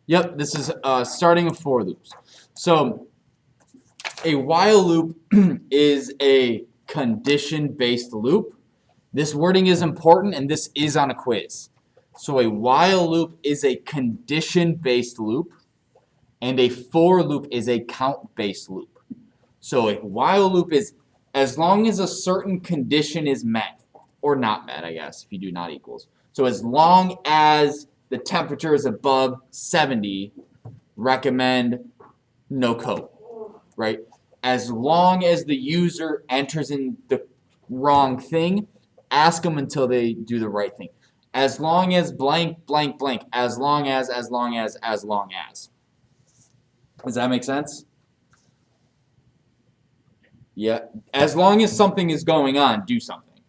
Yep, this is starting of for loops. So a while loop is a condition-based loop. This wording is important, and this is on a quiz. So a while loop is a condition-based loop, and a for loop is a count-based loop. So a while loop is as long as a certain condition is met, or not met, I guess, if you do not equals. So as long as the temperature is above 70, recommend no code, right? As long as the user enters in the wrong thing, ask them until they do the right thing. As long as blank, blank, blank. As long as, as long as, as long as. Does that make sense? Yeah. As long as something is going on, do something.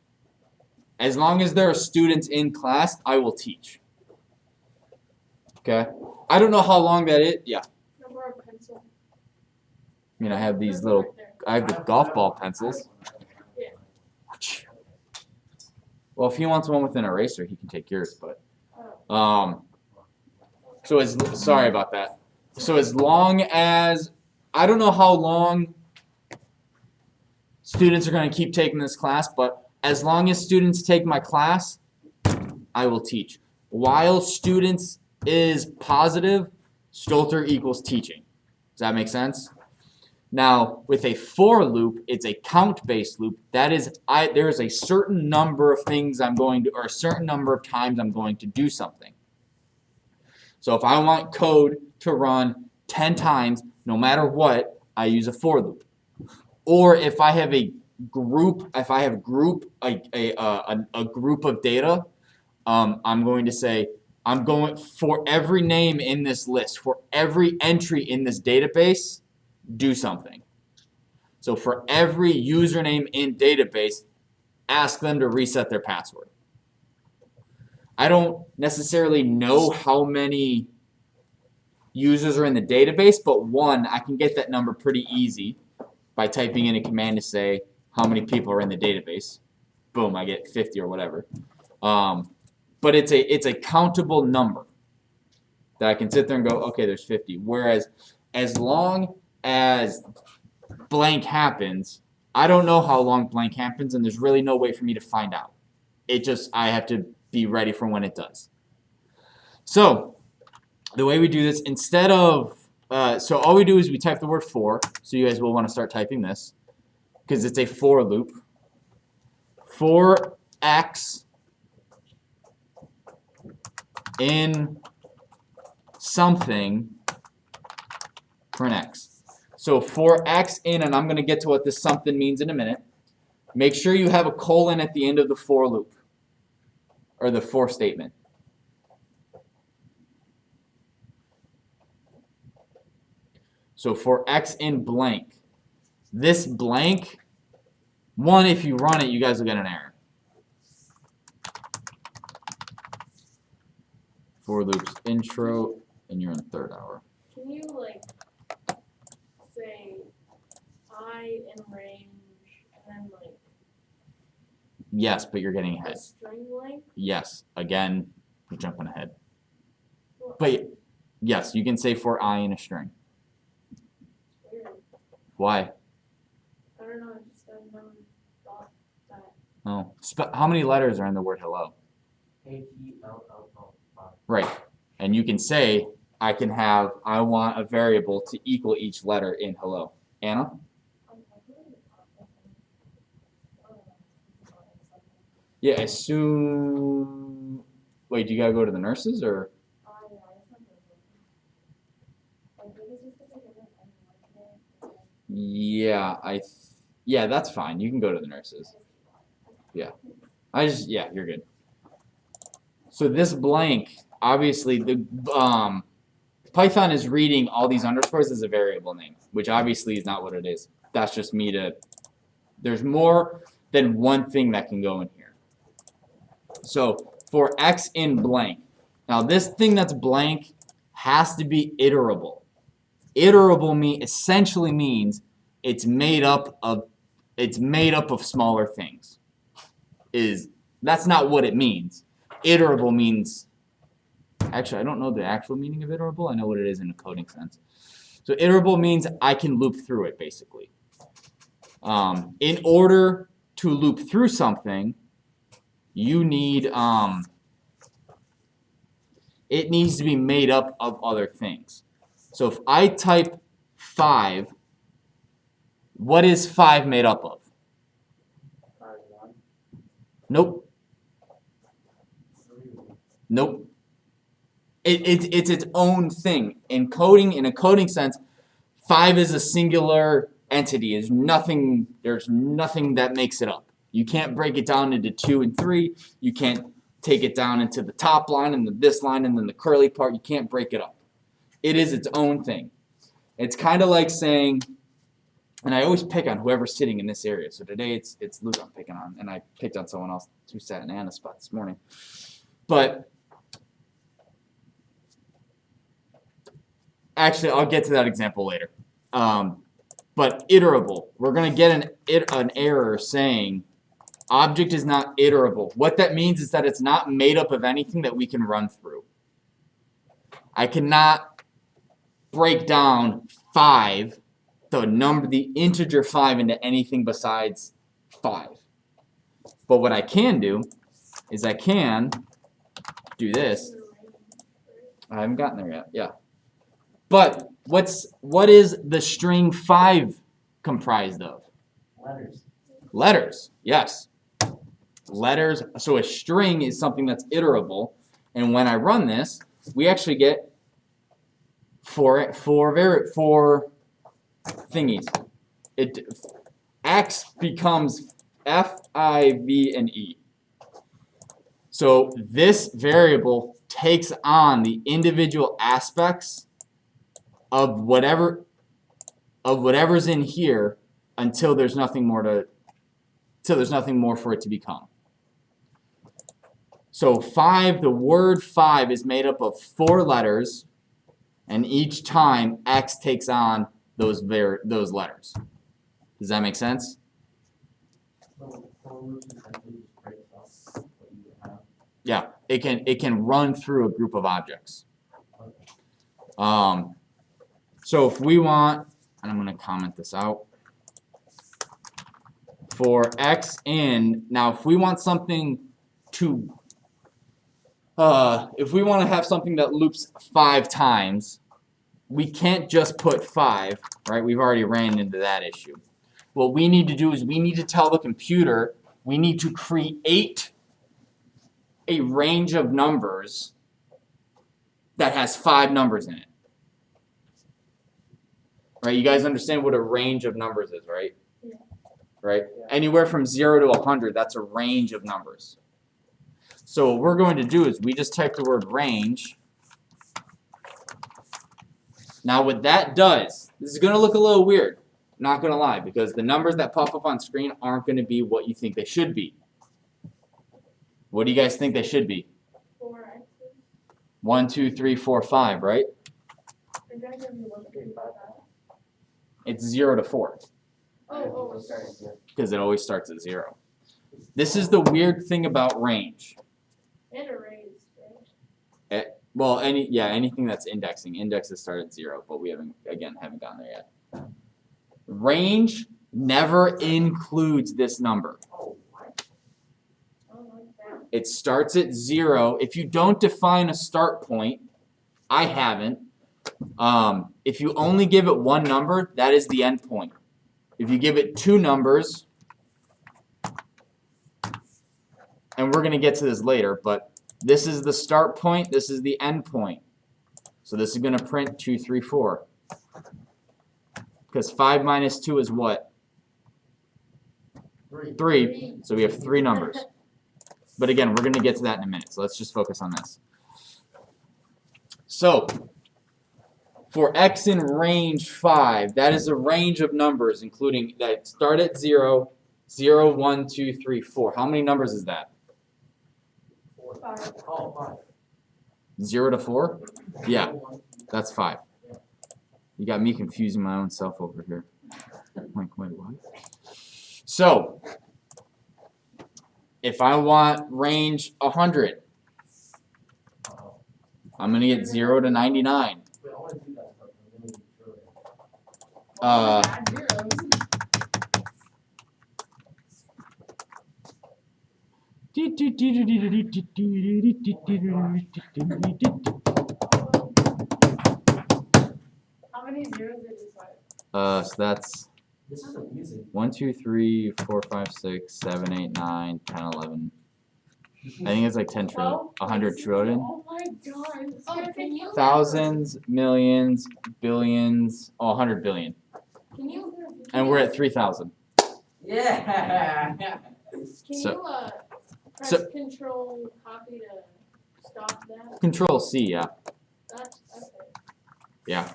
As long as there are students in class, I will teach. Okay? I don't know how long that is. Yeah. I mean, I have these little, I have the golf ball pencils. Well, if he wants one with an eraser, he can take yours, but, sorry about that. So as long as, I don't know how long students are going to keep taking this class, but as long as students take my class, I will teach. While students is positive, Stolter equals teaching. Does that make sense? Now, with a for loop, it's a count-based loop. That is, there is a certain number of things I'm going to, or a certain number of times I'm going to do something. So if I want code to run 10 times, no matter what, I use a for loop. Or if I have a group, a group of data, I'm going to say, I'm going for every name in this list, for every entry in this database, do something. So for every username in database, ask them to reset their password. I don't necessarily know how many users are in the database, but one, I can get that number pretty easy by typing in a command to say how many people are in the database. Boom, I get 50 or whatever. But it's a countable number that I can sit there and go, okay, there's 50. Whereas as long as blank happens, I don't know how long blank happens, and there's really no way for me to find out. I have to be ready for when it does. So the way we do this, instead of, so all we do is we type the word for, so you guys will want to start typing this, because it's a for loop. For x in something for an x. So for x in, and I'm going to get to what this something means in a minute, make sure you have a colon at the end of the for loop, or the for statement. So for x in blank, this blank, one, if you run it, you guys will get an error. For loops intro, and you're in the third hour. Can you say I in range and then Yes, but you're getting ahead. a string length? Yes, again, you're jumping ahead. But yes, you can say for I in a string. Weird. Why? I don't know, I just never thought that. Oh, how many letters are in the word hello? H-E-L-L-O. Right, and you can say I want a variable to equal each letter in hello. Anna? Yeah, assume. Wait, do you gotta go to the nurses or? Yeah, yeah, that's fine. You can go to the nurses. Yeah, yeah, you're good. So this blank, obviously, the Python is reading all these underscores as a variable name, which obviously is not what it is. That's just me to. There's more than one thing that can go in here. So for x in blank, now this thing that's blank has to be iterable. Iterable essentially means it's made up of smaller things. That's not what it means. Iterable means Actually, I don't know the actual meaning of iterable. I know what it is in a coding sense. So iterable means I can loop through it, basically. In order to loop through something, you need, it needs to be made up of other things. So if I type 5, what is 5 made up of? 1. Nope. Nope. It's its own thing. In coding, in a coding sense, 5 is a singular entity. There's nothing that makes it up. You can't break it down into 2 and 3. You can't take it down into the top line and this line and then the curly part. You can't break it up. It is its own thing. It's kind of like saying, and I always pick on whoever's sitting in this area. So today it's Luke I'm picking on, and I picked on someone else who sat in Anna's spot this morning. But actually, I'll get to that example later. But iterable, we're going to get an error saying object is not iterable. What that means is that it's not made up of anything that we can run through. I cannot break down 5, the integer 5, into anything besides 5. But what I can do is I can do this. I haven't gotten there yet. Yeah. But what is the string 5 comprised of? Letters. Letters. Yes. Letters. So a string is something that's iterable, and when I run this, we actually get four thingies. X becomes F, I, V, and E. So this variable takes on the individual aspects of whatever's in here until there's nothing more for it to become. So the word 5 is made up of 4 letters, and each time X takes on those letters. Does that make sense? So for loops essentially just breaks up what you have. Yeah, it can run through a group of objects. Okay. So if we want, and I'm going to comment this out, for X in, now if we want something to, if we want to have something that loops 5 times, we can't just put 5, right? We've already ran into that issue. What we need to do is we need to tell the computer, we need to create a range of numbers that has 5 numbers in it. Right? You guys understand what a range of numbers is, right? Yeah. Right? Yeah. Anywhere from 0 to 100, that's a range of numbers. So what we're going to do is we just type the word range. Now what that does, this is going to look a little weird, not going to lie, because the numbers that pop up on screen aren't going to be what you think they should be. What do you guys think they should be? 4 X's. 1, 2, 3, 4, 5, right? They're gonna give you 1, 2, 3, 4, 5. It's 0 to 4, Oh. because it always starts at 0. This is the weird thing about range. And arrays, right? Well, anything that's indexing. Indexes start at 0, but we haven't gotten there yet. Range never includes this number. Oh, like that. It starts at 0. If you don't define a start point, I haven't. If you only give it 1 number, that is the end point. If you give it 2 numbers, and we're going to get to this later, but this is the start point, this is the end point. So this is going to print 2, 3, 4. Because 5 minus 2 is what? 3. So we have 3 numbers. But again, we're going to get to that in a minute, so let's just focus on this. So for X in range 5, that is a range of numbers including that start at 0, 0, 1, 2, 3, 4. How many numbers is that? 5. Oh, 5. 0 to 4? Yeah, that's 5. You got me confusing my own self over here. I'm like, wait, what? So, if I want range 100, I'm gonna get 0 to 99. Wait, I wanna do that stuff, and then we can throw it. Add zeros. How many zeros did you find? So that's This is amusing. 1, 2, 3, 4, 5, 6, 7, 8, 9, 10, 11. I think it's like 10 trillion, 100 trillion. Oh my god. Oh, can you? Thousands, millions, billions, 100 billion. Can you? And we're at 3,000. Yeah. Can So- you press so- control copy to stop that? Control C, yeah. That's okay. Yeah.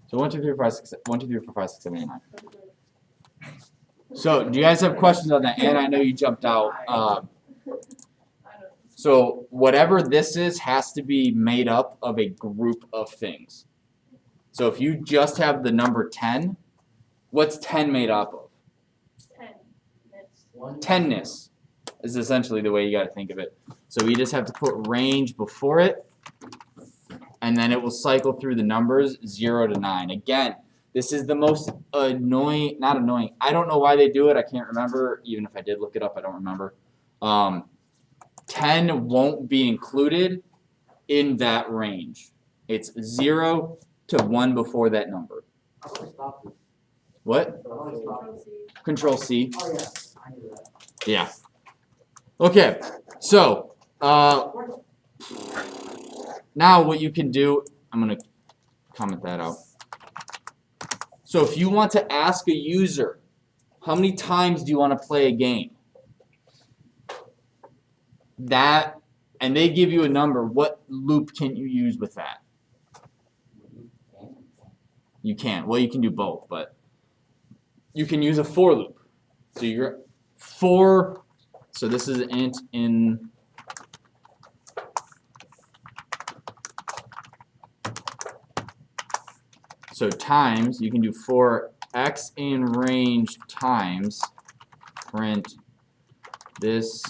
So 1, 2, 3, 4, 5, 6, 1, 2, 3, 4, 5, 6, 7, 8, 9. That's good. So do you guys have questions on that? And I know you jumped out. I don't. So whatever this is has to be made up of a group of things. So if you just have the number 10, what's 10 made up of? 10. That's 10ness is essentially the way you got to think of it. So we just have to put range before it, and then it will cycle through the numbers 0 to 9. Again, this is the most annoying, not annoying, I don't know why they do it, I can't remember, even if I did look it up, I don't remember. 10 won't be included in that range. It's 0 to 1 before that number. How do I stop this? What? How do I stop Control this? C. Control C. Oh yeah, I knew that. Yeah. Okay, so now what you can do, I'm going to comment that out. So if you want to ask a user, how many times do you want to play a game? That, and they give you a number, what loop can you use with that? You can't. Well, you can do both, but you can use a for loop. So you're for, so this is int in so times, you can do for x in range times print this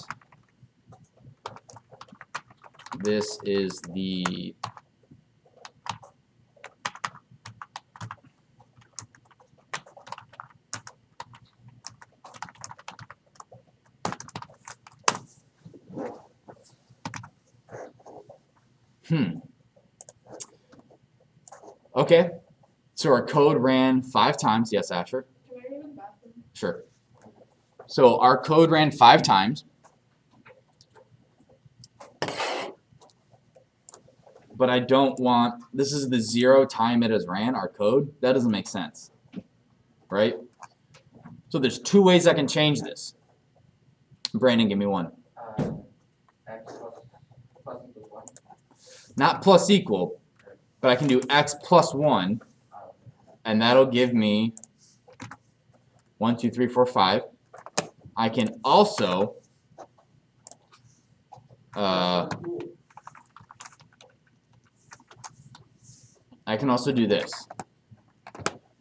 is the Okay, so our code ran 5 times. Yes, Asher? Can I go to the bathroom? Sure. So our code ran 5 times. But I don't want, this is the 0 time it has ran, our code. That doesn't make sense, right? So there's 2 ways I can change this. Brandon, give me one. X plus equals 1. Not plus equal, but I can do x plus 1, and that'll give me 1, 2, 3, 4, 5. I can also do this.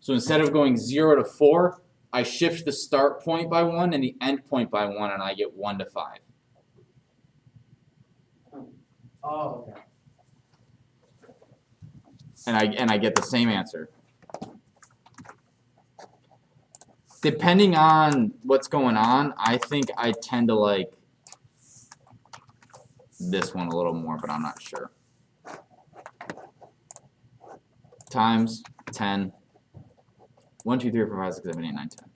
So instead of going 0 to 4, I shift the start point by 1 and the end point by 1, and I get 1 to 5. Oh, okay. And I get the same answer. Depending on what's going on, I think I tend to like this one a little more, but I'm not sure. Times 10. 1, 2, 3, 4, 5, 6, 7, 8, 9, 10.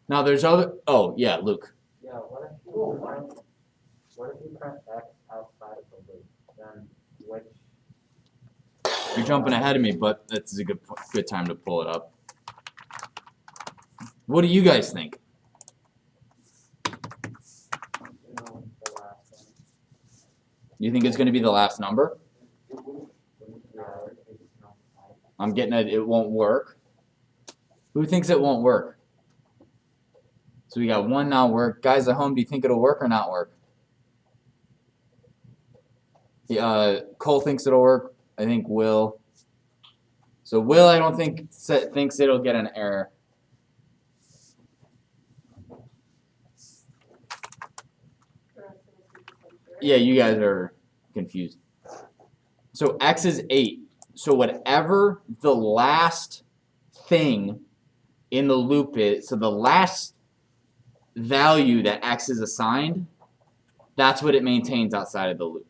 Now there's other, oh yeah, Luke. Yeah, what if you press X outside of the loop? Then which? You're jumping ahead of me, but that's a good time to pull it up. What do you guys think? You know, the last one. You think it's going to be the last number? Yeah, it's not five. I'm getting it. It won't work. Who thinks it won't work? So we got 1 not work. Guys at home, do you think it'll work or not work? Cole thinks it'll work. I think Will. So Will, I don't think thinks it'll get an error. Yeah, you guys are confused. So x is 8. So whatever the last thing in the loop is, so the last value that x is assigned, that's what it maintains outside of the loop.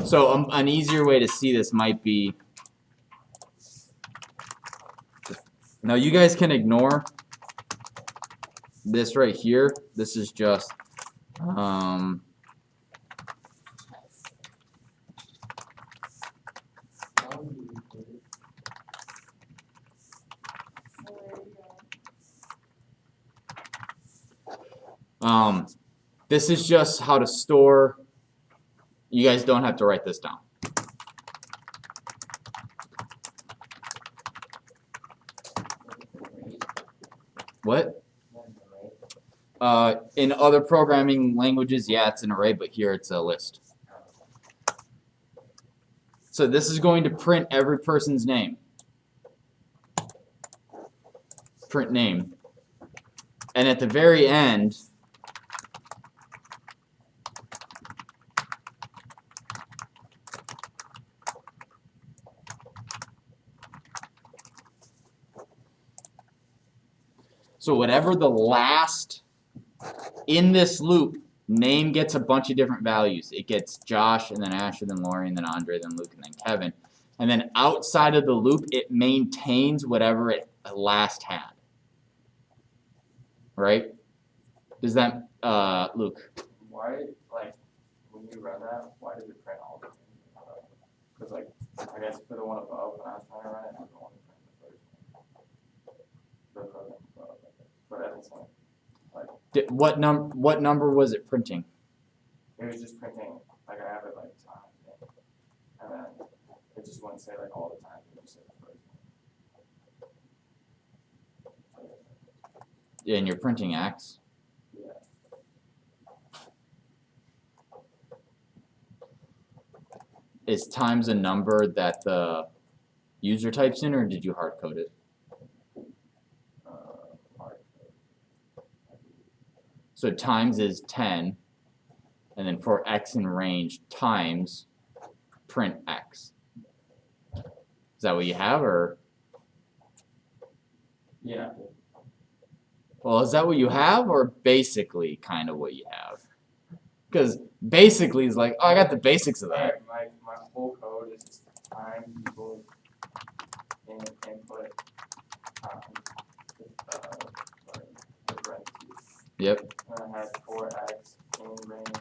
So an easier way to see this might be, now you guys can ignore this right here. This is just this is just how to store. You guys don't have to write this down. What? In other programming languages, yeah, it's an array, but here it's a list. So this is going to print every person's name. Print name. And at the very end, so whatever the last in this loop, name gets a bunch of different values. It gets Josh, and then Asher, then Lori, and then Andre, then Luke, and then Kevin. And then outside of the loop, it maintains whatever it last had. Right? Does that, Luke? Why, like, when you run that, why does it print all the things? Because, like, I guess for the one above, when I was trying to run it, I was only print the first one. The program above, I guess. But at the same, like, What number was it printing? it was just printing, like, I have it, like, times, and then it just wouldn't say, like, all the times, it just said the first one. And you're printing X. Yeah. Is times a number that the user types in, or did you hard code it? Hard. So times is 10, and then for X in range, times print X. Is that what you have, or? Yeah. Well, is that what you have, or basically kind of what you have? Because basically is like, oh, I got the basics of that. My whole code is just time equals input the parentheses. Yep. And I had 4x in range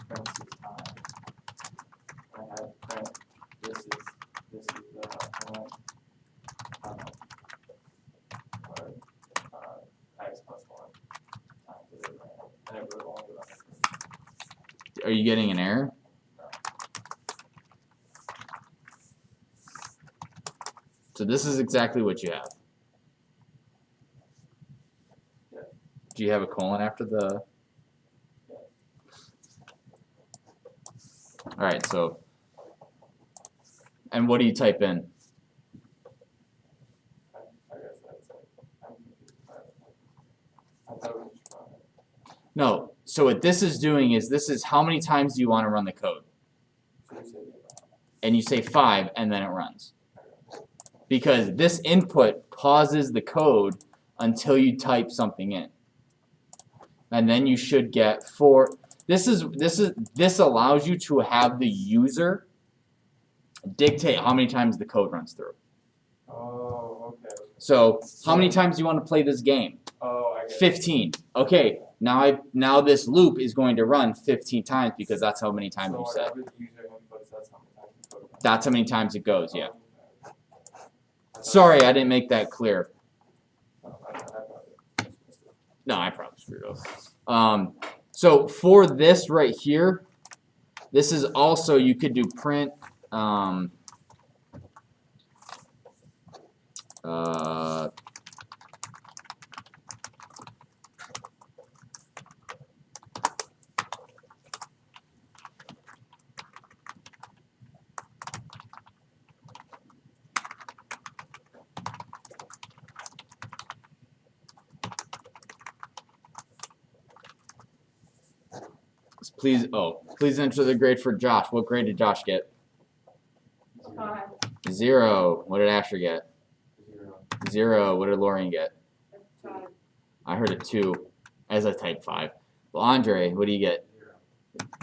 parentheses time. And I had print this is the point x plus 1 times the range. And it would only run. Are you getting an error? So this is exactly what you have. Yeah. Do you have a colon after the? Yeah. All right, so, and what do you type in? I guess that's it. I'm confused. I thought it was just running. No, so what this is doing is this is how many times do you want to run the code? So you said And you say 5, and then it runs. Because this input pauses the code until you type something in. And then you should get 4. This allows you to have the user dictate how many times the code runs through. Oh, okay. So, how many times do you want to play this game? Oh, I get it. 15. Okay, now this loop is going to run 15 times because that's how many times So you said. whatever the user inputs, that's how many times the code runs. That's how many times it goes, yeah. Okay. Sorry, I didn't make that clear. I thought it. No, I probably screwed up. So for this right here, this is also, you could do print, Please enter the grade for Josh. What grade did Josh get? 5. 0. What did Asher get? 0. What did Lorian get? 5. I heard a 2 as I typed 5. Well, Andre, what do you get?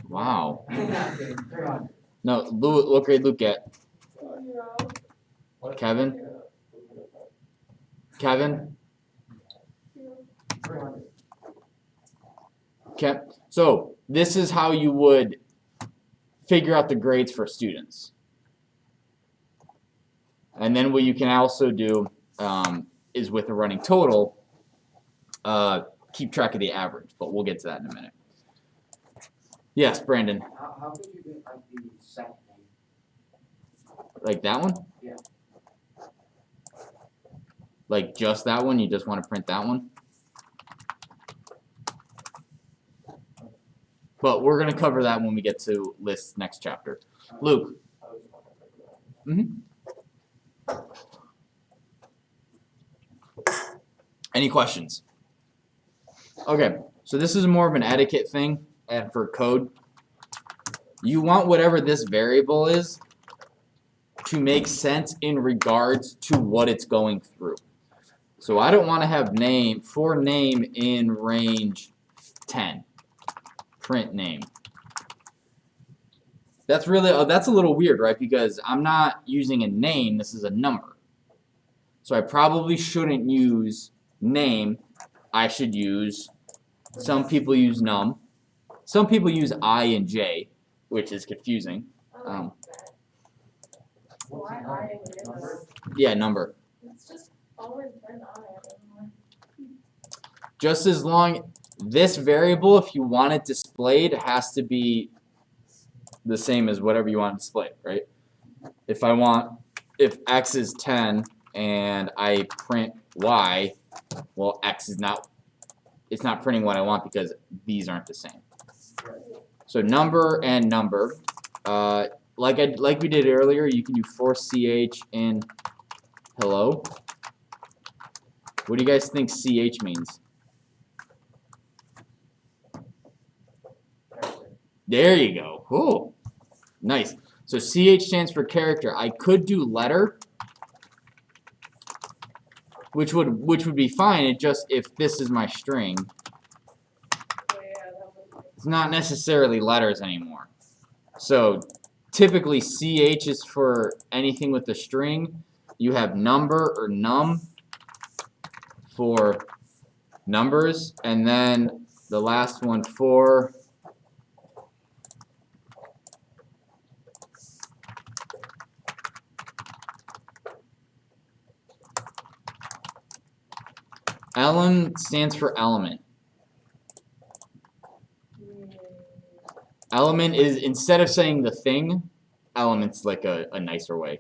Wow. No, Luke, what grade Luke get? 0. Kevin? Kevin? Okay. So this is how you would figure out the grades for students. And then what you can also do is with a running total, keep track of the average, but we'll get to that in a minute. Yes, Brandon. How could you get like the second name? Like that one? Yeah. Like just that one? You just want to print that one? But we're going to cover that when we get to lists next chapter. Luke. Any questions? Okay, so this is more of an etiquette thing, and for code, you want whatever this variable is to make sense in regards to what it's going through. So I don't want to have name in range 10. Print name. That's really that's a little weird, right? Because I'm not using a name, this is a number. So I probably shouldn't use name. I should use, some people use num. Some people use I and J, which is confusing. I like that. Why I and J? Yeah, number. It's just always been I. I don't know. Just as long, this variable, if you want it displayed, has to be the same as whatever you want displayed, right? If X is 10 and I print Y, well, X is not, it's not printing what I want because these aren't the same. So number and number, like we did earlier, you can do for ch in hello. What do you guys think ch means? There you go. Cool. Nice. So ch stands for character. I could do letter, which would be fine. It just, if this is my string, it's not necessarily letters anymore. So typically ch is for anything with a string. You have number or num for numbers, and then the last one for stands for element. Element is, instead of saying the thing, element's like a nicer way.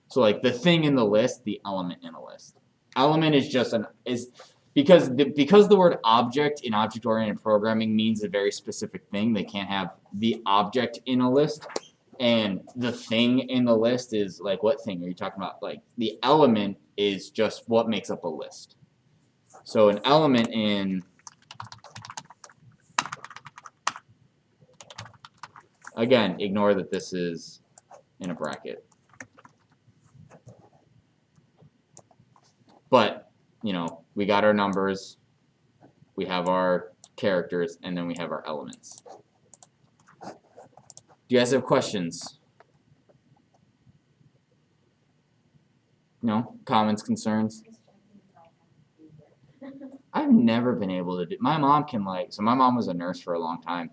So like the thing in the list, the element in a list. Element is just because the word object in object-oriented programming means a very specific thing. They can't have the object in a list, and the thing in the list is like, what thing are you talking about? Like the element is just what makes up a list. So an element in, again, ignore that this is in a bracket. But, you know, we got our numbers, we have our characters, and then we have our elements. Do you guys have questions? No? Comments, concerns? I've never been able to do, my mom can so my mom was a nurse for a long time.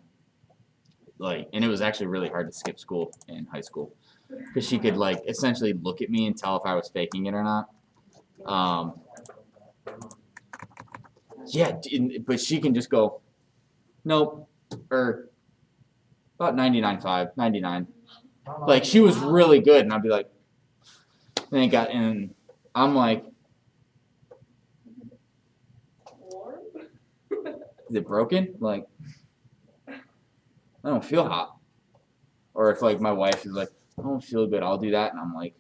And it was actually really hard to skip school in high school. Because she could essentially look at me and tell if I was faking it or not. Yeah, but she can just go, nope, or about 99.5, 99. Like, she was really good, and I'd be like, and I'm like, is it broken? Like, I don't feel hot. Or if my wife is like, I don't feel good, I'll do that, and I'm like,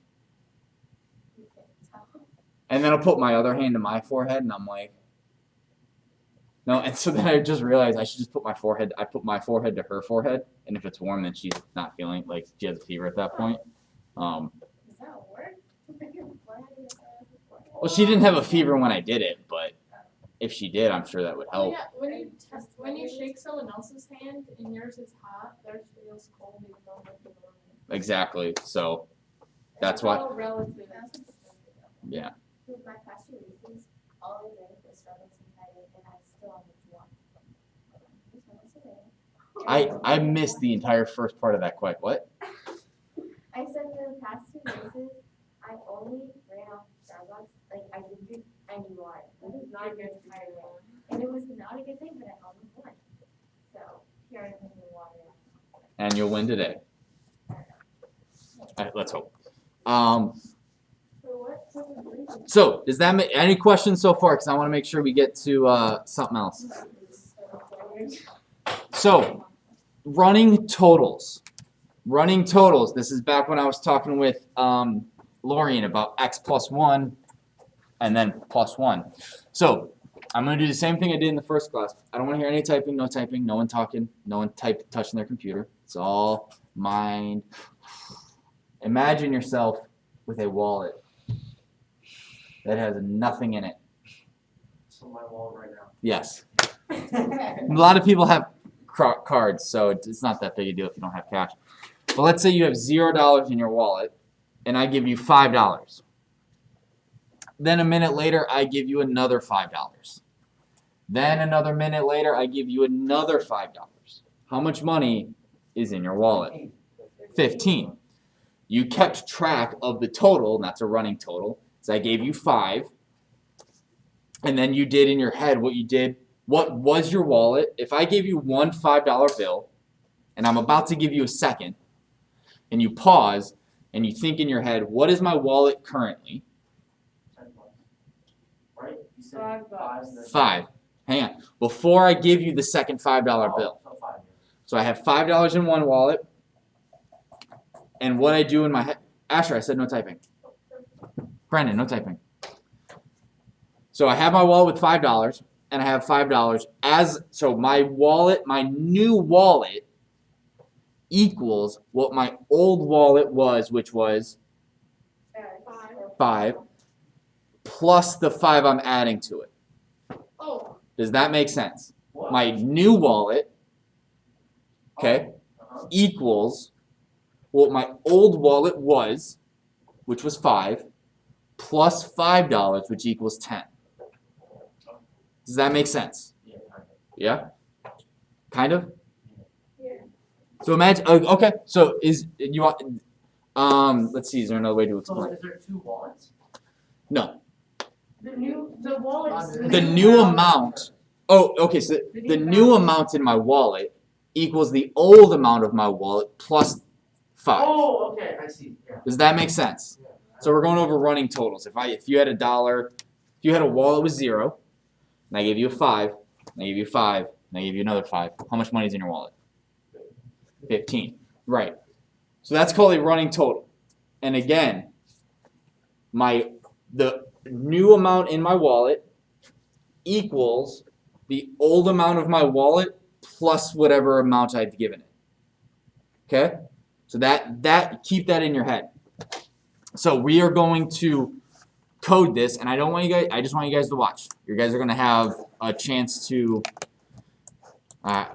and then I'll put my other hand to my forehead, and I'm like, No, and so then I just realized I should just put my forehead. I put my forehead to her forehead, and if it's warm, then she's not feeling like she has a fever at that point. Does that work? Well, she didn't have a fever when I did it, but if she did, I'm sure that would Oh help. yeah, when you shake someone else's hand and yours is hot, theirs feels cold even though it might be warm. Exactly. So that's It's why. all relative. Yeah. With my past two races, all I drank was Starbucks and Friday, and I still only one. This one is today. I missed the entire first part of that quite. What? I said for the past two races, I only ran off Starbucks. Like I didn't drink any water. It was not a good entire day, and it was not a good thing, but I only won. So here I'm drinking water. And you'll win today. Let's hope. So does that make any questions so far? Because I want to make sure we get to something else. So running totals. Running totals. This is back when I was talking with Lorian about x plus 1 and then plus 1. So I'm going to do the same thing I did in the first class. I don't want to hear any typing, no one talking, no one touching their computer. It's all mind. Imagine yourself with a wallet that has nothing in it. So my wallet right now. Yes. A lot of people have cards, so it's not that big a deal if you don't have cash. But let's say you have $0 in your wallet, and I give you $5. Then a minute later, I give you another $5. Then another minute later, I give you another $5. How much money is in your wallet? 15. You kept track of the total, and that's a running total. So I gave you 5. And then you did in your head what you did. What was your wallet? If I gave you one $5 bill, and I'm about to give you a second, and you pause, and you think in your head, what is my wallet currently? Right? You said $5. 5. Hang on. Before I give you the second $5 bill. So 5. So I have $5 in one wallet, and what I do in my head. Asher, I said no typing. Brandon, no typing. So I have my wallet with $5, and I have $5 so my wallet, my new wallet, equals what my old wallet was, which was 5, plus the 5 I'm adding to it. Oh. Does that make sense? What? My new wallet, okay, Uh-huh. equals what my old wallet was, which was 5, plus $5, which equals 10. Does that make sense? Yeah, Yeah? Kind kind of. of? Yeah. So imagine, okay, so you want, let's see, is there another way to So explain? is there two wallets? No. The wallets. The new amount, okay, so the new amount in my wallet equals the old amount of my wallet plus 5. Oh, okay, I see. Yeah. Does that make sense? Yeah. So we're going over running totals. If you had $1, if you had a wallet with 0, and I gave you a 5, and I gave you a 5, and I gave you another 5, how much money is in your wallet? 15. Right. So that's called a running total. And again, the new amount in my wallet equals the old amount of my wallet plus whatever amount I've given it. Okay? So that keep that in your head. So we are going to code this, and I just want you guys to watch. You guys are going to have a chance to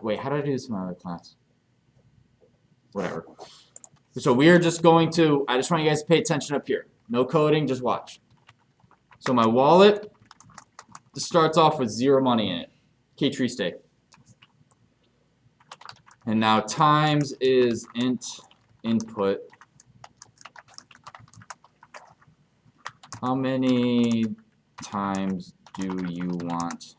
wait, how did I do this in my other class? Whatever. So we are just going to, I just want you guys to pay attention up here. No coding, just watch. So my wallet just starts off with 0 money in it. K-tree steak. And now times is int input. How many times do you want?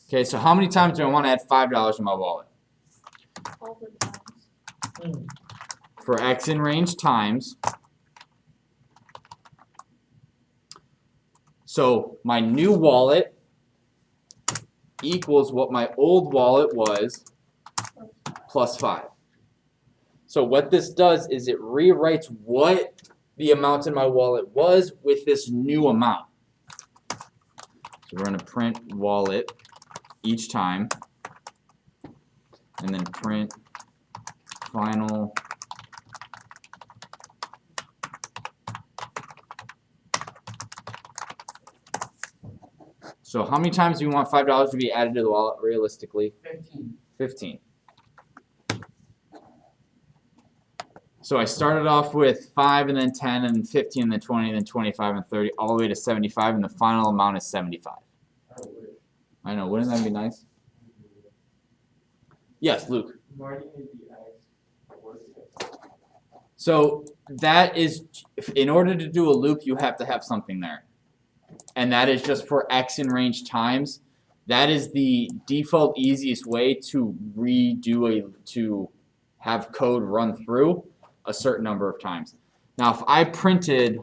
Okay, so how many times do I want to add $5 in my wallet? All the times. For x in range times. So my new wallet equals what my old wallet was plus 5. So what this does is it rewrites what the amount in my wallet was with this new amount. So we're going to print wallet each time, and then print final So how many times do you want $5 to be added to the wallet realistically? 15. 15. So I started off with 5 and then 10 and 15 and then 20 and then 25 and 30 all the way to 75, and the final amount is 75. I know, wouldn't that be nice? Yes, Luke. Why do you need the X? What is it? So that is, in order to do a loop, you have to have something there. And that is just for X in range times. That is the default easiest way to to have code run through a certain number of times. Now, if I printed,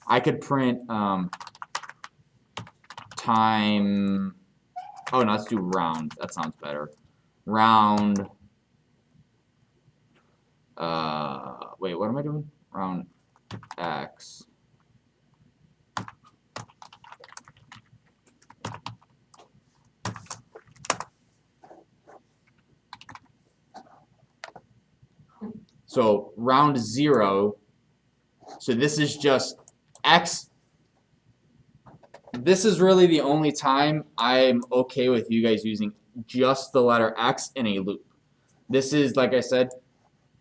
I could print time. Oh no, let's do round. That sounds better. Round. Wait, what am I doing? Round X. So round 0, so this is just X. This is really the only time I'm okay with you guys using just the letter X in a loop. This is, like I said,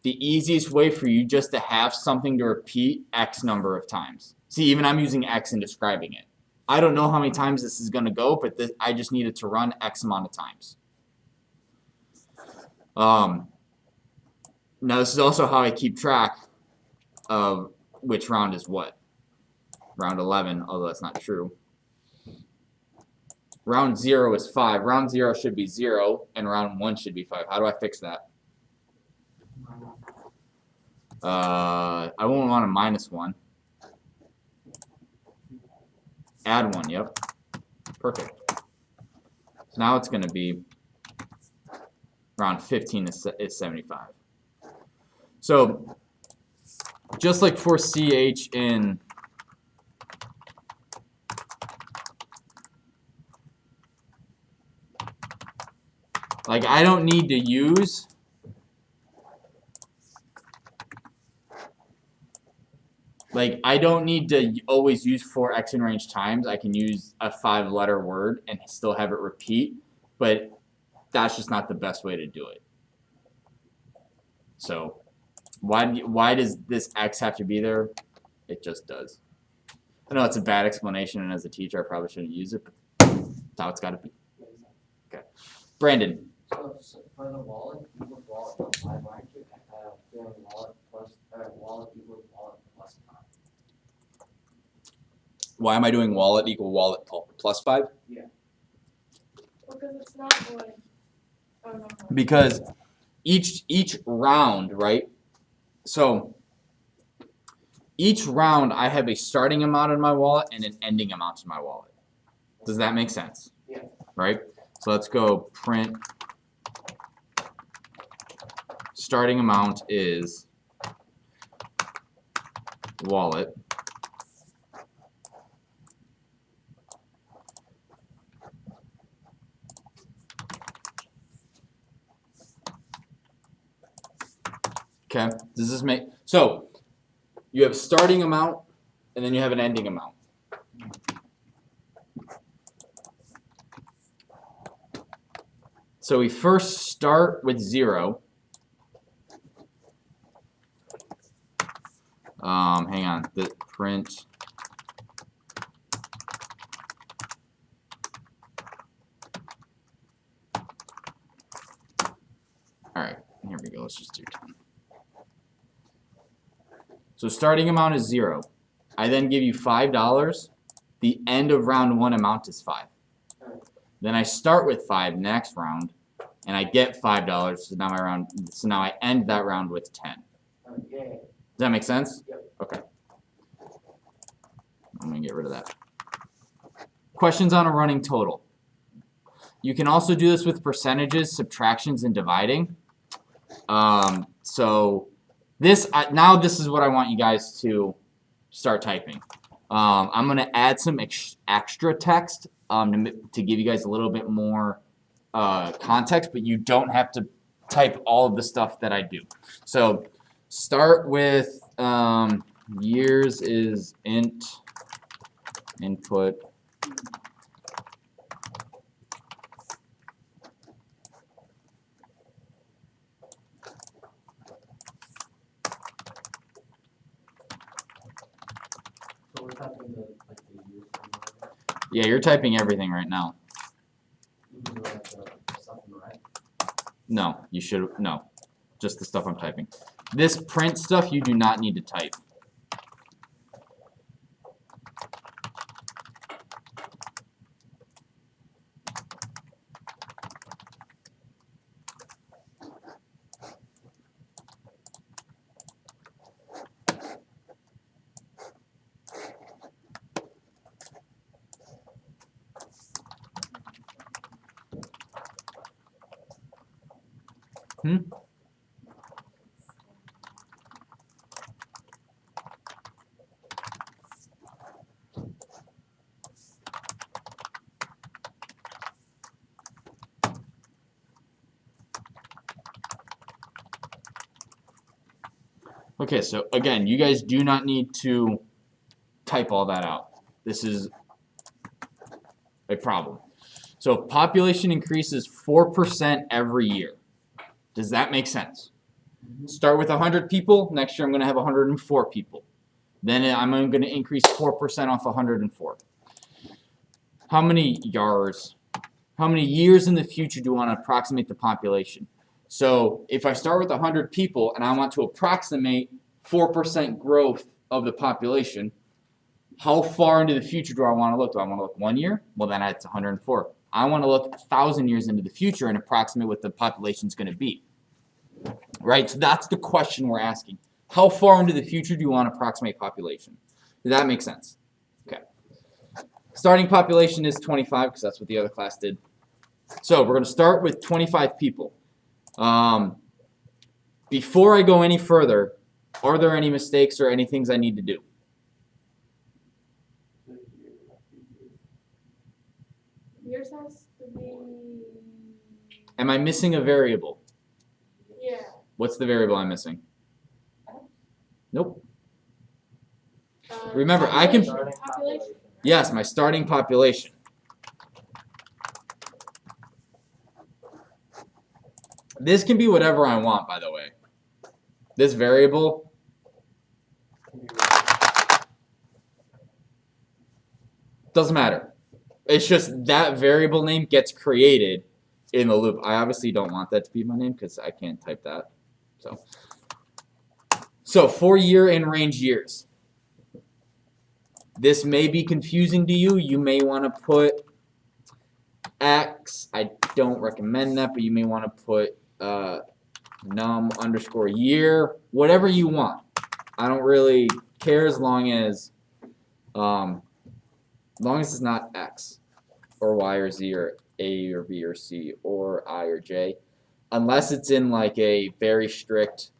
the easiest way for you just to have something to repeat X number of times. See, even I'm using X in describing it. I don't know how many times this is going to go, but I just need it to run X amount of times. Now this is also how I keep track of which round is what. Round 11, although that's not true. Round 0 is 5. Round 0 should be 0, and round 1 should be 5. How do I fix that? I won't want a -1. Add 1, yep. Perfect. So now it's going to be round 15 is 75. So just like for CH in like I don't need to use I don't need to always use 4 X in range times. I can use a 5-letter word and still have it repeat, but that's just not the best way to do it. So why does this X have to be there? It just does. I know it's a bad explanation, and as a teacher, I probably shouldn't use it, but that's how it's got to be. Okay, Brandon. So for the wallet equals wallet plus 5, why aren't you doing wallet plus wallet equals wallet plus 5? Why am I doing wallet equal wallet plus 5? Because it's not like. Oh, no. Because each round, right? So each round I have a starting amount in my wallet and an ending amount in my wallet. Does that make sense? Yeah. Right? So let's go print starting amount is wallet. Okay, does this make, so you have starting amount and then you have an ending amount. So we first start with 0. Hang on, the print. All right, here we go, let's just do 10. So starting amount is 0. I then give you $5. The end of round 1 amount is 5. Then I start with 5 next round, and I get $5. So now I end that round with 10. Yeah. Does that make sense? Yep. Okay. I'm gonna get rid of that. Questions on a running total. You can also do this with percentages, subtractions, and dividing. So now this is what I want you guys to start typing. I'm going to add some extra text to give you guys a little bit more context, but you don't have to type all of the stuff that I do. So start with years is int input. So we're typing the years. Yeah, you're typing everything right now. You can do like the stuff on the right. No, you should, no, just the stuff I'm typing. This print stuff you do not need to type. Okay, so again, you guys do not need to type all that out. This is a problem. So if population increases 4% every year, does that make sense? Start with 100 people, next year I'm going to have 104 people. Then I'm going to increase 4% off 104. How many years in the future do I want to approximate the population? So if I start with 100 people and I want to approximate 4% growth of the population, how far into the future do I want to look? Do I want to look 1 year? Well, then it's 104. I want to look 1,000 years into the future and approximate what the population is going to be. Right? So that's the question we're asking. How far into the future do you want to approximate population? Does that make sense? Okay. Starting population is 25 because that's what the other class did. So we're going to start with 25 people. Before I go any further, are there any mistakes or any things I need to do? Yours has to be. Am I missing a variable? Yeah. What's the variable I'm missing? Nope. Uh, Remember, I can- Population. Yes, my starting population. This can be whatever I want, by the way. This variable, doesn't matter. It's just that variable name gets created in the loop. I obviously don't want that to be my name because I can't type that. So for year and range years. This may be confusing to you. You may want to put X. I don't recommend that, but you may want to put num_year, whatever you want. I don't really care as long as it's not X or Y or Z or A or B or C or I or J, unless it's in like a very strict,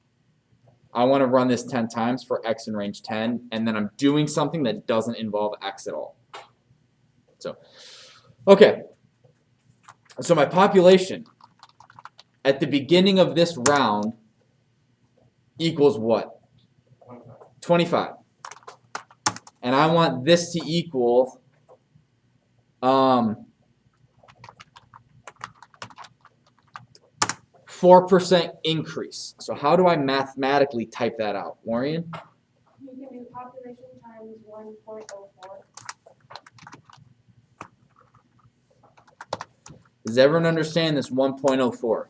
I want to run this 10 times for X in range 10, and then I'm doing something that doesn't involve X at all. So, okay. So my population at the beginning of this round equals what? 25. And I want this to equal 4% increase. So how do I mathematically type that out, Warren? You can do population times 1.04. Does everyone understand this 1.04?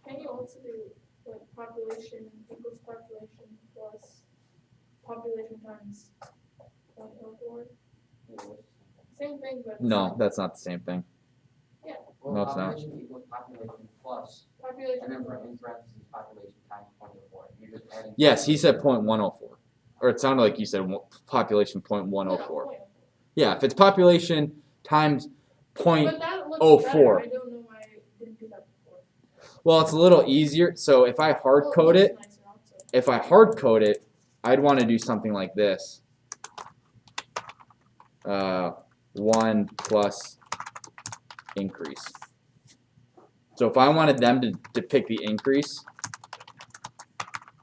Can you also do like population equals population plus population times 0.04? Same thing, but No, that's not the same thing. Well, No, it's not. population equals population plus, population. and then in parentheses, population times 0.04. You're just adding. Yes, he said 0.104. Or it sounded like you said population 0.104. Yeah, if it's population times But that looks 0.04. better. I don't know why I didn't do that before. Well, it's a little easier. So if I hard Well, code looks it, nicer also. if I hard code it, I'd want to do something like this. 1 plus increase. So if I wanted them to depict the increase,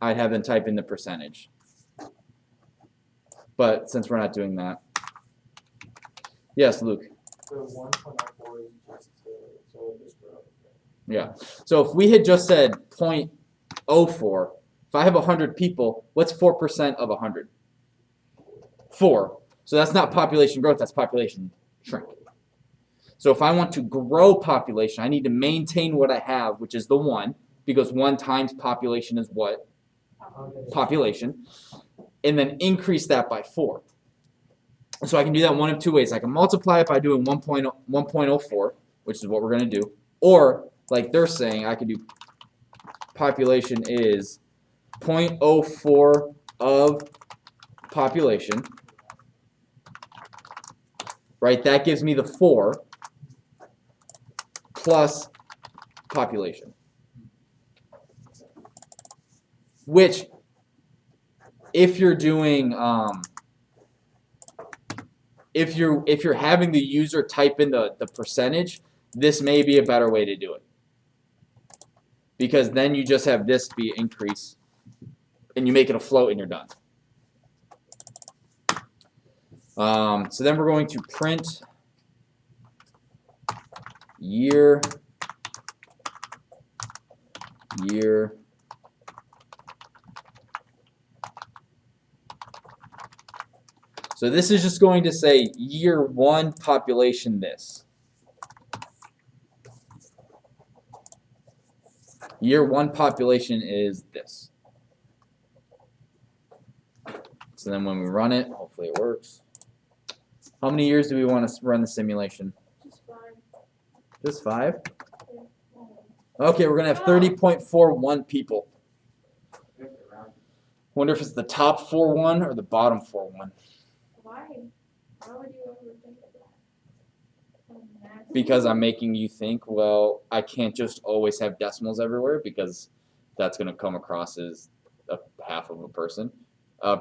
I'd have them type in the percentage. But since we're not doing that. Yes, Luke. The 1.04 is just so it just grows. Yeah. So if we had just said 0.04, if I have 100 people, what's 4% of 100? 4. So that's not population growth, that's population shrink. So if I want to grow population, I need to maintain what I have, which is the 1, because 1 times population is what? Population. And then increase that by 4. So I can do that one of two ways. I can multiply it by doing 1.04, which is what we're going to do. Or, like they're saying, I could do population is 0.04 of population. Right? That gives me the 4 plus population. Which, if you're doing, if you're having the user type in the percentage, this may be a better way to do it. Because then you just have this be increase, and you make it a float, and you're done. So then we're going to print year. So this is just going to say year 1 population this. Year 1 population is this. So then when we run it, hopefully it works. How many years do we want to run the simulation? Just 5. Just 5? Okay, we're going to have 30.41 people. Wonder if it's the top 41 or the bottom 41. Why? Why would you overthink that? Because I'm making you think, well, I can't just always have decimals everywhere because that's going to come across as a half of a person.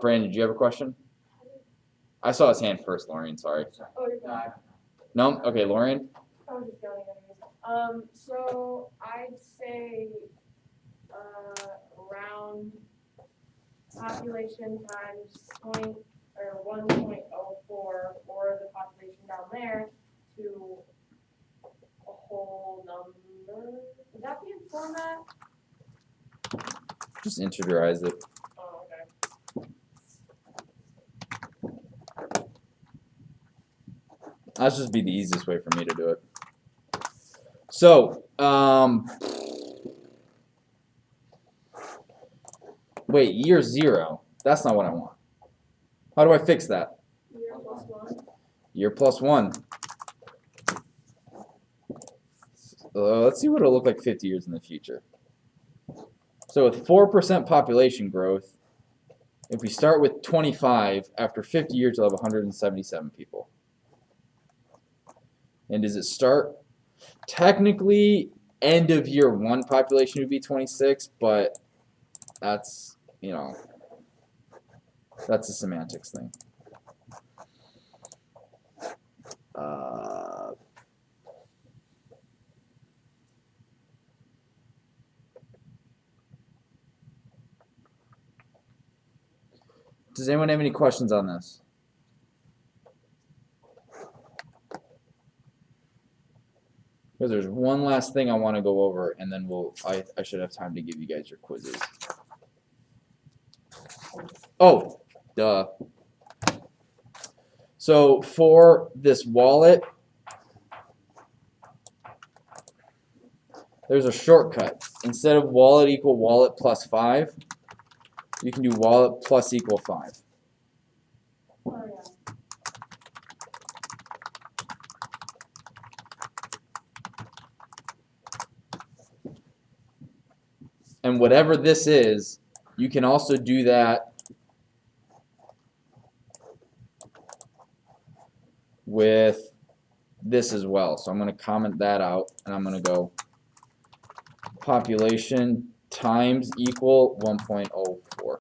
Brandon, do you have a question? I saw his hand first, Lorian, sorry. Oh, you're fine. No? Okay, Lorian? I was just yelling anyways. So I'd say around population times 1.04 for the population down there to a whole number. Would that be in format? Just integerize it. Oh, okay. That'll just be the easiest way for me to do it. So, wait, year 0. That's not what I want. How do I fix that? Year plus 1. Year plus 1. Let's see what it'll look like 50 years in the future. So with 4% population growth, if we start with 25, after 50 years we'll have 177 people. And does it start? Technically, end of year 1 population would be 26, but that's, you know, that's a semantics thing. Does anyone have any questions on this? Because there's one last thing I want to go over, and then I should have time to give you guys your quizzes. Oh, duh. So for this wallet, there's a shortcut. Instead of wallet equal wallet plus 5, you can do wallet plus equal 5. Oh, yeah. And whatever this is, you can also do that with this as well. So I'm going to comment that out, and I'm going to go population times equal 1.04.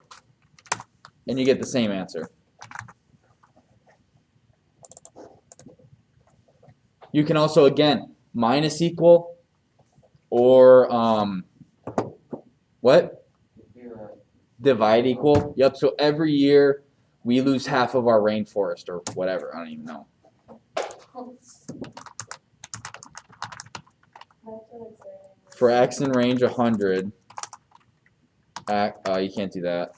And you get the same answer. You can also, again, minus equal or what? Divide equal. Yep, so every year we lose half of our rainforest or whatever. I don't even know. For x in range 100, you can't do that.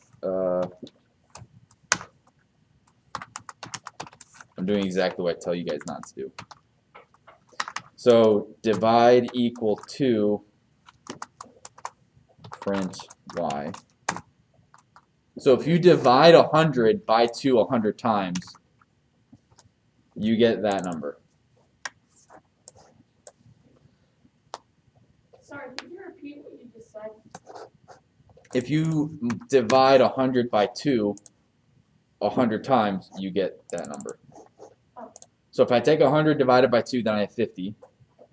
I'm doing exactly what I tell you guys not to do. So divide equal to print y. So if you divide 100 by 2 100 times, you get that number. Sorry, could you repeat what you just said? If you divide 100 by 2 100 times, you get that number. So if I take 100 divided by 2, then I have 50.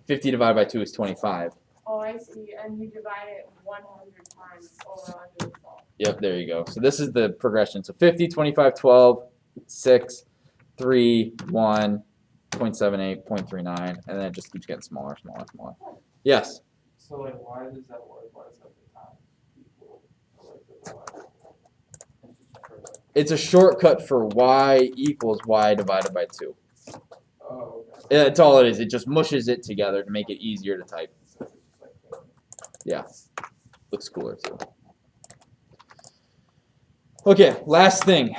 50 divided by 2 is 25. Oh, I see, and you divide it 100 times over 100 itself. Yep, there you go. So this is the progression. So 50, 25, 12, 6, 3, 1, 0.78, 0.39, and then it just keeps getting smaller, smaller, smaller. Yes? So like, why does that work? Why does that the time equal? Like the divide? It's a shortcut for y equals y divided by 2. Oh, okay. That's all it is. It just mushes it together to make it easier to type. So it's just like, Yeah. Looks cooler too. Okay, last thing.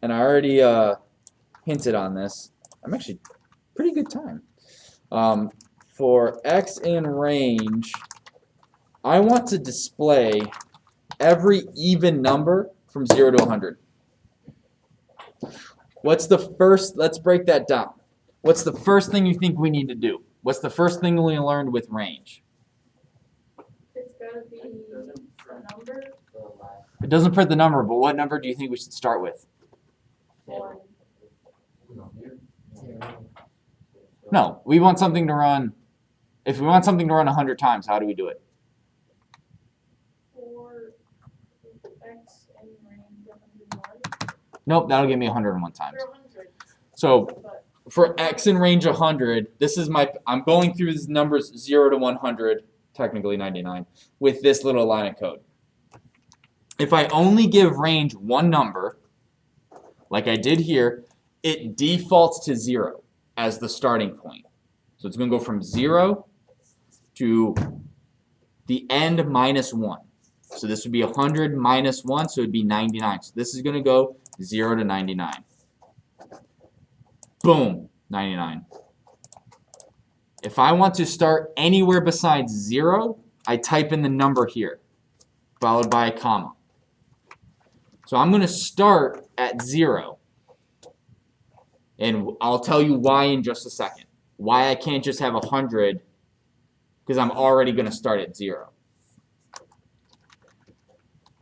And I already hinted on this. I'm actually pretty good time. For x in range, I want to display every even number from 0 to 100. What's the first, let's break that down. What's the first thing you think we need to do? What's the first thing we learned with range? It's going to be a number. It doesn't print the number, but what number do you think we should start with? 1. No, we want something to run, if we want something to run 100 times, how do we do it? For x in range 101. Nope, that'll give me 101 times. For 100. So But for x in range 100, this is my, I'm going through these numbers 0 to 100, technically 99, with this little line of code. If I only give range one number, like I did here, it defaults to 0 as the starting point. So it's going to go from 0 to the end minus 1. So this would be 100 minus 1, so it would be 99. So this is going to go 0 to 99. Boom, 99. If I want to start anywhere besides 0, I type in the number here, followed by a comma. So I'm going to start at 0. And I'll tell you why in just a second. Why I can't just have 100, because I'm already going to start at 0.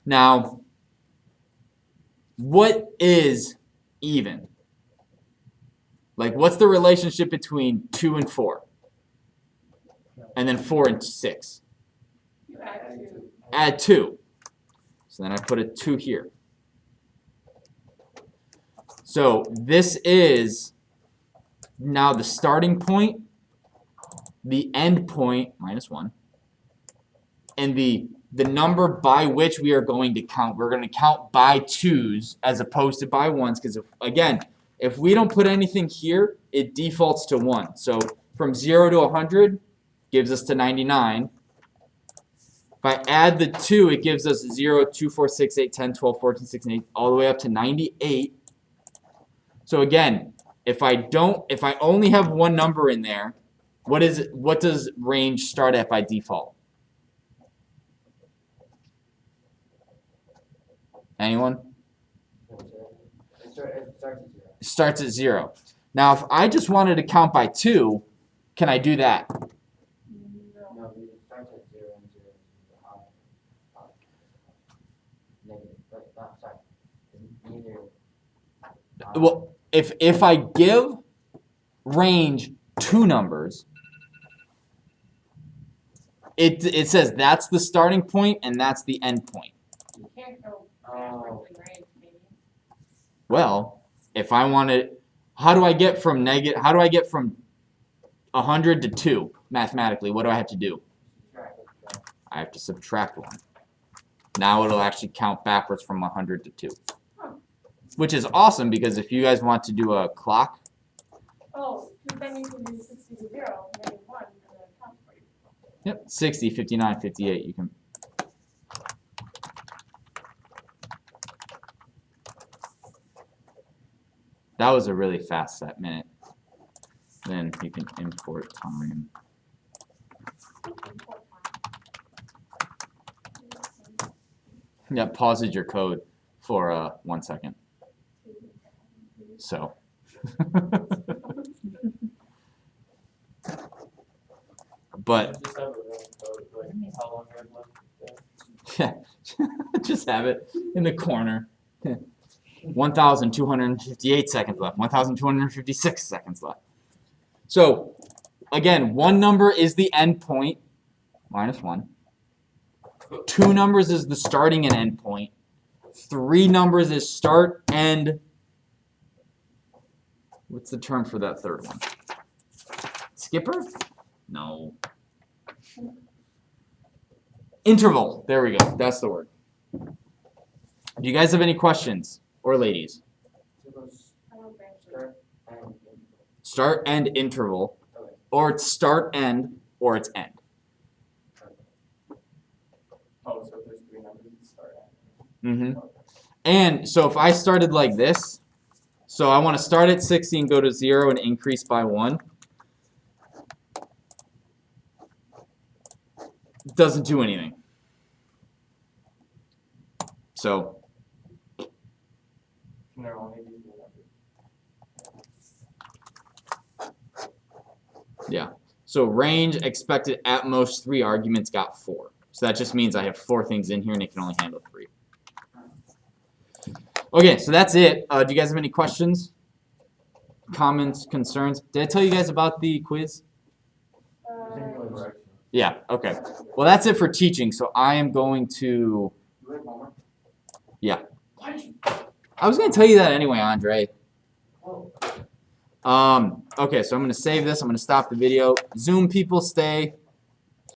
Now, what is even? Like, what's the relationship between 2 and 4? And then 4 and 6? you add 2. Add 2. So then I put a 2 here. So this is now the starting point, the end point, minus 1, and the number by which we are going to count. We're going to count by 2s as opposed to by 1s, because again, if we don't put anything here, it defaults to 1. So from 0 to 100 gives us to 99. If I add the 2, it gives us 0, 2, 4, 6, 8, 10, 12, 14, 16, 8, all the way up to 98. So again, if I only have one number in there, what does range start at by default? Anyone? It starts at 0. Now, if I just wanted to count by 2, can I do that? No. No, it starts at 0 and 0 is negative. But not sorry. Neither. Well, if I give range 2 numbers, It says that's the starting point and that's the end point. You can't go backwards in range, maybe. Well, if I want to, how do I get from 100 to 2 mathematically? What do I have to do? I have to subtract 1. Now it'll actually count backwards from 100 to 2. Which is awesome because if you guys want to do a clock, Oh, because then you can do 60 to 0, and then 1, and then it counts for you. yep, 60, 59, 58, you can. That was a really fast set minute. Then you can import time. Yeah, pauses your code for 1 second. So. But Just have a random code, like how long you have left. yeah, just have it in the corner. 1,258 seconds left. 1,256 seconds left. So, again, one number is the end point, -1. 2 numbers is the starting and end point. 3 numbers is start, end. What's the term for that third one? Skipper? No. Interval. There we go. That's the word. Do you guys have any questions? Or ladies? I don't think so. Start and interval. Or it's start, end, or it's end. Oh, so if there's 3 numbers, you start at. Mm-hmm. And so if I started like this, so I want to start at 60 and go to 0 and increase by 1. It doesn't do anything. So Can there only be 3 numbers? yeah. So range expected at most 3 arguments got 4. So that just means I have 4 things in here and it can only handle 3. Okay, so that's it. Do you guys have any questions? Comments, concerns? Did I tell you guys about the quiz? Yeah, okay. Well, that's it for teaching. So I am going to... Yeah. I was going to tell you that anyway, Andre. Okay, so I'm going to save this. I'm going to stop the video. Zoom people stay.